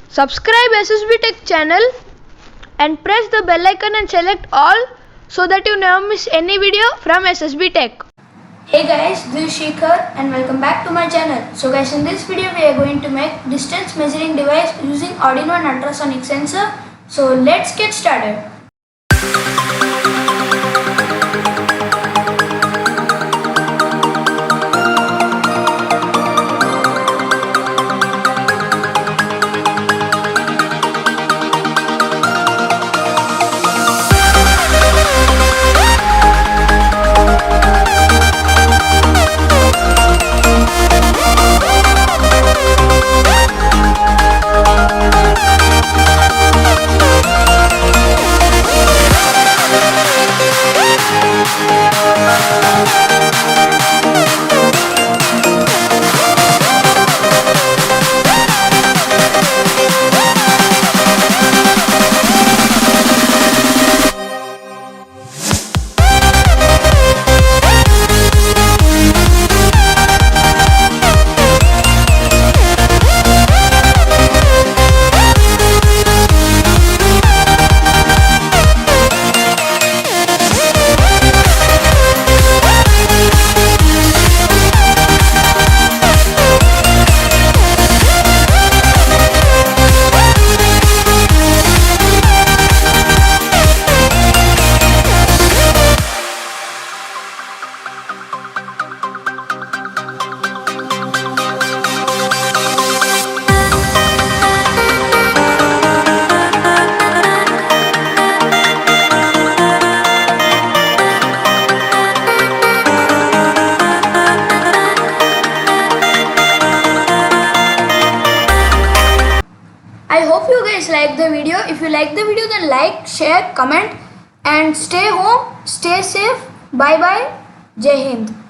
Subscribe SSB Tech channel and press the bell icon and select all so that you never miss any video from SSB Tech. Hey guys, this is Shekhar and welcome back to my channel. So guys, in this video we are going to make distance measuring device using Arduino and ultrasonic sensor. So let's get started. I hope you guys like the video. If you like the video, then like, share, comment and stay home, stay safe. Bye bye. Jai Hind.